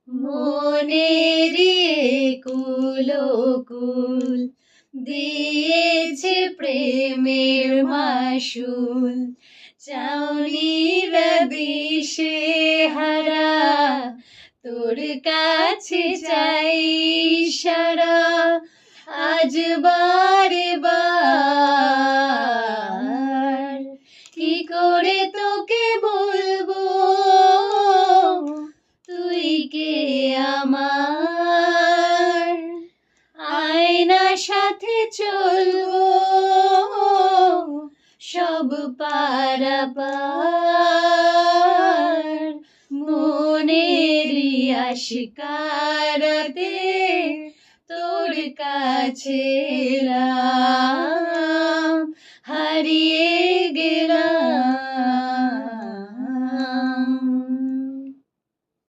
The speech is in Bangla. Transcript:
মনেরি কুলকুল দিয়েছে প্রেমের মাসুল, চাউনিরা দিশে হারা তোর কাছে চাই সারা। আজ বারে বার কি করে তোকে বলবো, তুই কে আমার। আয়না সাথে চলবো সব পারাপার, মনেরই আশিকারাতে তোর কাছে এলাম।